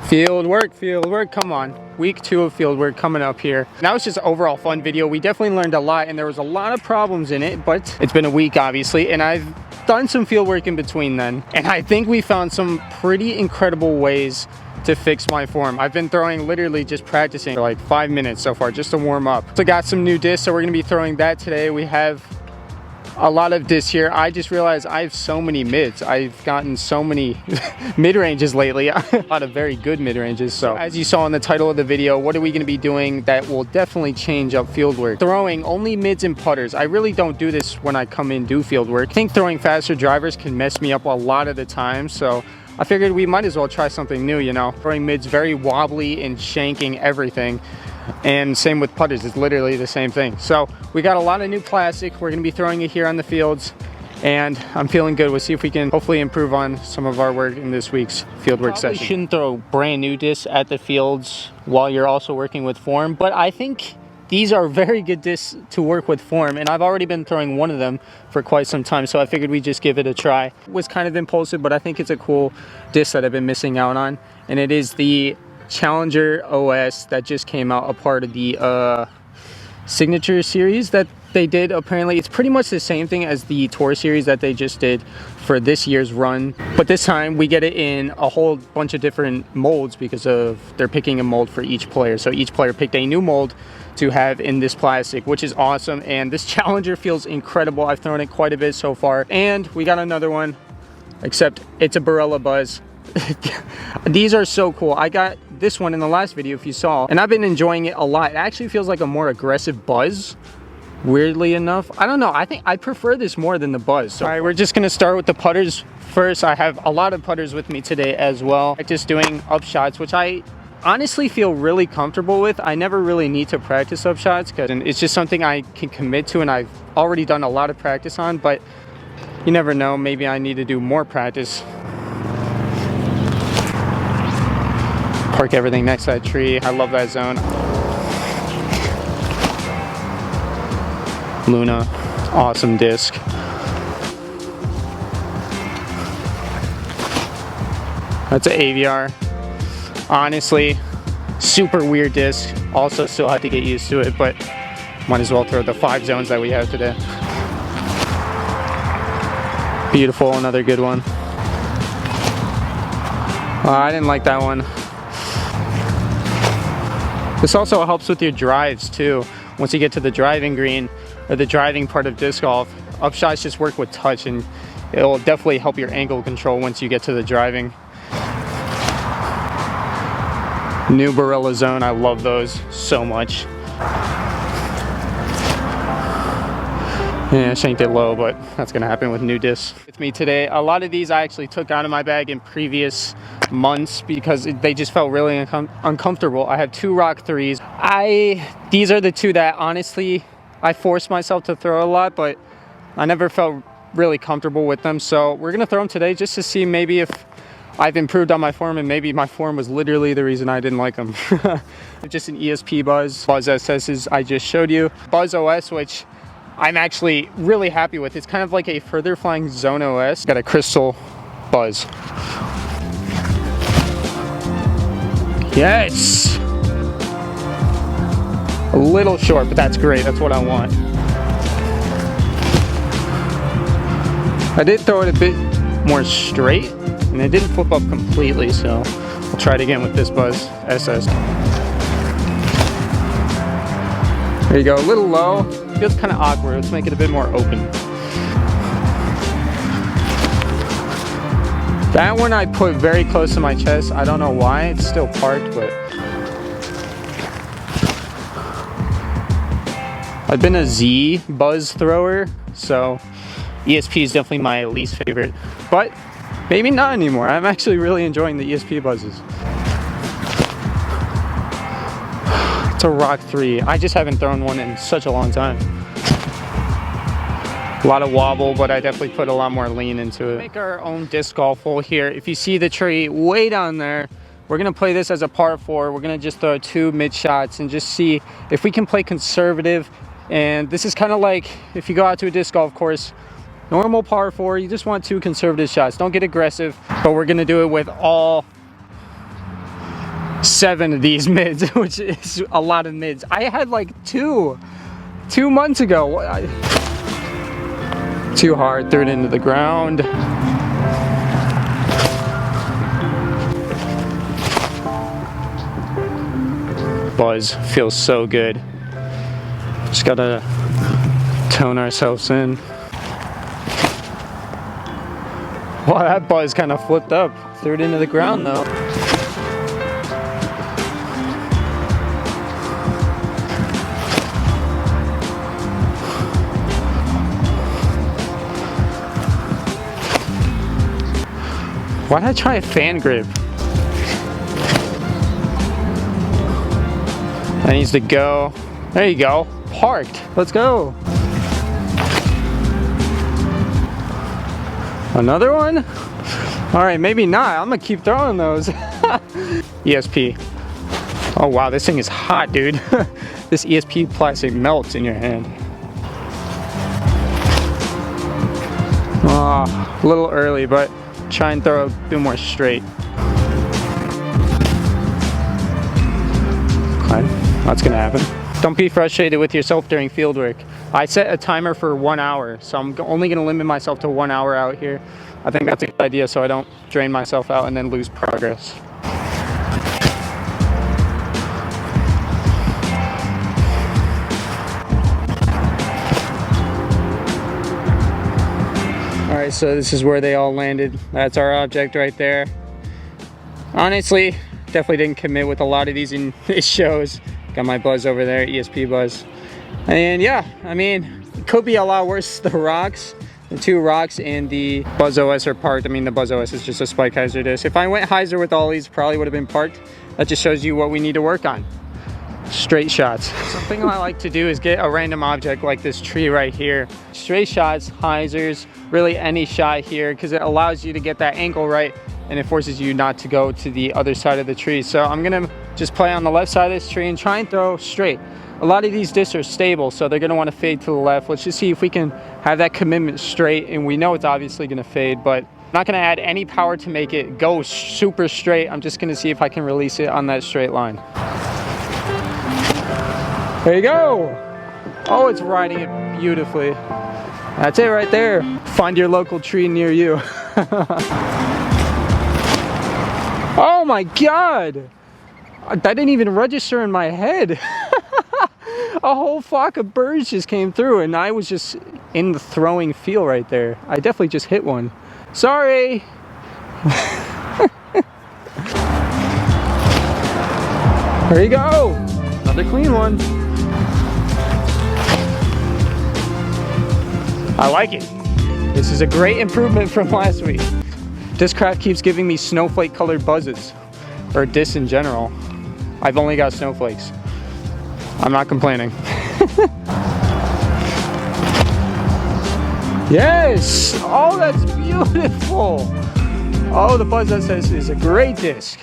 Field work, come on. Week 2 of field work coming up here. That was just an overall fun video. We definitely learned a lot and there was a lot of problems in it, but it's been a week obviously, and I've done some field work in between then. And I think we found some pretty incredible ways to fix my form. I've been throwing, literally just practicing for like 5 minutes so far just to warm up. So got some new discs, so we're gonna be throwing that today. We have a lot of discs here. I just realized I have so many mids. I've gotten so many mid-ranges lately. A lot of very good mid-ranges. So as you saw in the title of the video, what are we going to be doing that will definitely change up field work? Throwing only mids and putters. I really don't do this when I come in do field work. I think throwing faster drivers can mess me up a lot of the time. So I figured we might as well try something new, you know. Throwing mids very wobbly and shanking everything. And same with putters, it's literally the same thing. So we got a lot of new plastic. We're gonna be throwing it here on the fields and I'm feeling good. We'll see if we can hopefully improve on some of our work in this week's field work session. You shouldn't throw brand new discs at the fields while you're also working with form, but I think these are very good discs to work with form, and I've already been throwing one of them for quite some time, so I figured we'd just give it a try. It was kind of impulsive, but I think it's a cool disc that I've been missing out on, and it is the Challenger OS that just came out, a part of the Signature series that they did. Apparently it's pretty much the same thing as the Tour series that they just did for this year's run, but this time we get it in a whole bunch of different molds because of they're picking a mold for each player. So each player picked a new mold to have in this plastic, which is awesome, and this Challenger feels incredible. I've thrown it quite a bit so far, and we got another one, except it's a Barella Buzz. These are so cool. I got this one in the last video if you saw, and I've been enjoying it a lot. It actually feels like a more aggressive buzz, weirdly enough. I don't know, I think I prefer this more than the Buzz. So, all right, we're just gonna start with the putters first. I have a lot of putters with me today as well. Just doing up shots, which I honestly feel really comfortable with. I never really need to practice up shots because it's just something I can commit to and I've already done a lot of practice on, but you never know, maybe I need to do more practice. Park everything next to that tree. I love that zone. Luna, awesome disc. That's an AVR. Honestly, super weird disc. Also still have to get used to it, but might as well throw the 5 zones that we have today. Beautiful, another good one. I didn't like that one. This also helps with your drives too. Once you get to the driving green or the driving part of disc golf, up shots just work with touch and it'll definitely help your angle control once you get to the driving. New Barella Zone, I love those so much. Yeah, I shanked it low, but that's gonna happen with new discs. With me today, a lot of these I actually took out of my bag in previous months because they just felt really uncomfortable. I have 2 Rock 3s. These are the 2 that honestly I forced myself to throw a lot, but I never felt really comfortable with them. So we're gonna throw them today just to see maybe if I've improved on my form, and maybe my form was literally the reason I didn't like them. Just an ESP Buzz SS's I just showed you. Buzz OS, which I'm actually really happy with. It's kind of like a further flying Zone OS. Got a crystal Buzz. Yes! A little short, but that's great. That's what I want. I did throw it a bit more straight, and it didn't flip up completely, so I'll try it again with this Buzz SS. There you go, a little low. Feels kind of awkward. Let's make it a bit more open. That one I put very close to my chest. I don't know why. It's still parked, but I've been a Z Buzz thrower, so ESP is definitely my least favorite, but maybe not anymore. I'm actually really enjoying the ESP Buzzes. It's a Rock 3. I just haven't thrown one in such a long time. A lot of wobble, but I definitely put a lot more lean into it. Make our own disc golf hole here. If you see the tree way down there, we're gonna play this as a par 4. We're gonna just throw 2 mid shots and just see if we can play conservative. And this is kind of like if you go out to a disc golf course, normal par 4, you just want 2 conservative shots. Don't get aggressive, but we're gonna do it with all 7 of these mids, which is a lot of mids. I had like 2 months ago. Too hard, threw it into the ground. Buzz feels so good. Just gotta tone ourselves in. Wow, that buzz kind of flipped up. Threw it into the ground though. Why'd I try a fan grip? That needs to go. There you go. Parked. Let's go. Another one? All right, maybe not. I'm gonna keep throwing those. ESP. Oh wow, this thing is hot, dude. This ESP plastic melts in your hand. Oh, a little early, but try and throw a bit more straight. Okay, that's gonna happen. Don't be frustrated with yourself during field work. I set a timer for 1 hour, so I'm only gonna limit myself to 1 hour out here. I think that's a good idea so I don't drain myself out and then lose progress. Alright, so this is where they all landed. That's our object right there. Honestly, definitely didn't commit with a lot of these in these shows. Got my Buzz over there, ESP Buzz. And yeah, I mean, it could be a lot worse. The rocks, the 2 rocks and the Buzz OS are parked. I mean, the Buzz OS is just a spike hyzer disc. If I went hyzer with all these, probably would have been parked. That just shows you what we need to work on. Straight shots. Something I like to do is get a random object like this tree right here. Straight shots, hyzers, really any shot here, because it allows you to get that angle right and it forces you not to go to the other side of the tree. So I'm gonna just play on the left side of this tree and try and throw straight. A lot of these discs are stable, so they're gonna wanna fade to the left. Let's just see if we can have that commitment straight, and we know it's obviously gonna fade, but I'm not gonna add any power to make it go super straight. I'm just gonna see if I can release it on that straight line. There you go. Oh, it's riding it beautifully. That's it right there. Find your local tree near you. Oh my God. That didn't even register in my head. A whole flock of birds just came through and I was just in the throwing feel right there. I definitely just hit one. Sorry. There you go. Another clean one. I like it. This is a great improvement from last week. Discraft keeps giving me snowflake colored buzzes, or discs in general. I've only got snowflakes. I'm not complaining. Yes! Oh, that's beautiful! Oh, the Buzz SS is a great disc.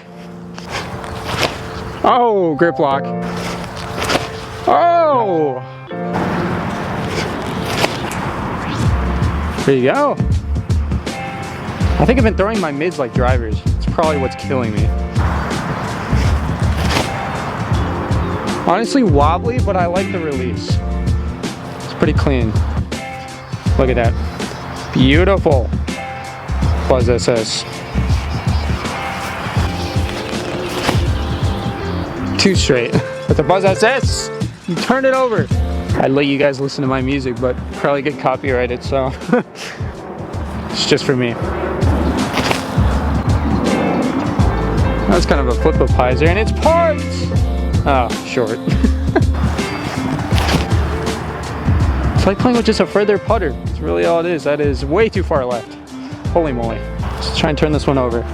Oh, grip lock. Oh! There you go. I think I've been throwing my mids like drivers. It's probably what's killing me. Honestly wobbly, but I like the release. It's pretty clean. Look at that. Beautiful. Buzz SS. Too straight. With the Buzz SS, you turn it over. I'd let you guys listen to my music, but probably get copyrighted, so it's just for me. That's kind of a flip-up hyzer, and it's parked! Oh, short. It's like playing with just a further putter. That's really all it is. That is way too far left. Holy moly. Let's try and turn this one over.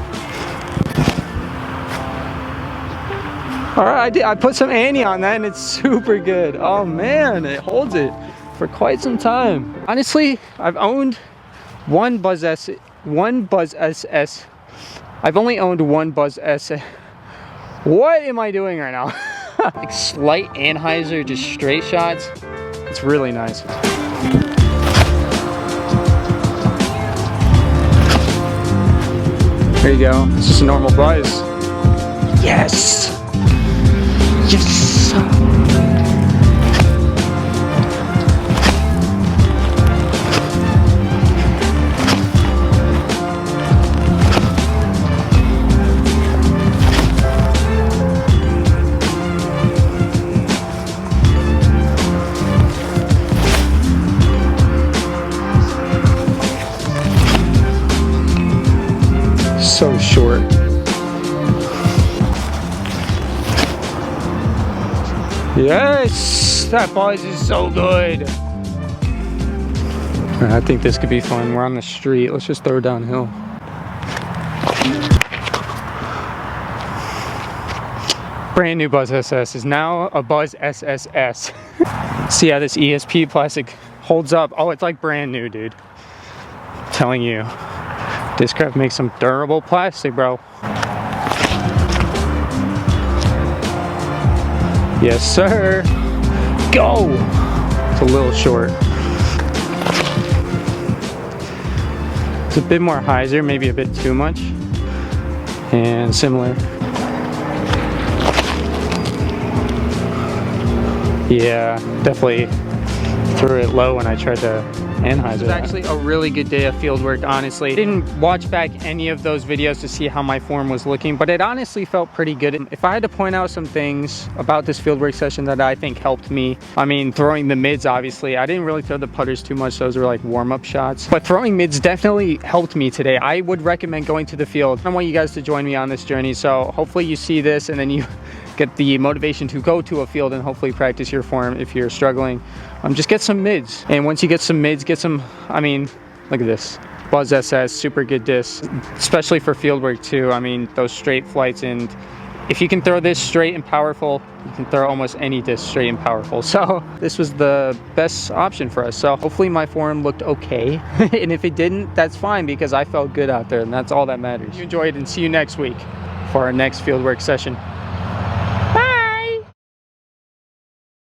Alright, I put some Annie on that and it's super good. Oh man, it holds it for quite some time. Honestly, I've owned one Buzz SS. I've only owned one Buzz SS. What am I doing right now? Like slight anhyzer, just straight shots. It's really nice. There you go. It's just a normal Buzz. Yes! Yes! So short. Yes! That buzz is so good. I think this could be fun. We're on the street. Let's just throw it downhill. Brand new Buzz SS is now a Buzz SSS. See how this ESP plastic holds up. Oh, it's like brand new, dude. I'm telling you. Discraft makes some durable plastic, bro. Yes, sir. Go! It's a little short. It's a bit more hyzer, maybe a bit too much. And similar. Yeah, definitely threw it low when I tried to anhyzer. It was actually a really good day of field work, honestly. I didn't watch back any of those videos to see how my form was looking, but it honestly felt pretty good. If I had to point out some things about this field work session that I think helped me, I mean, throwing the mids, obviously. I didn't really throw the putters too much. Those were like warm-up shots, but throwing mids definitely helped me today. I would recommend going to the field. I want you guys to join me on this journey, so hopefully you see this and then you get the motivation to go to a field and hopefully practice your form if you're struggling. Just get some mids, and once you get some mids, get some, I mean, look at this. Buzz SS, super good disc, especially for field work too. I mean, those straight flights, and if you can throw this straight and powerful, you can throw almost any disc straight and powerful. So this was the best option for us. So hopefully my form looked okay. And if it didn't, that's fine, because I felt good out there, and that's all that matters. You enjoyed, and see you next week for our next field work session.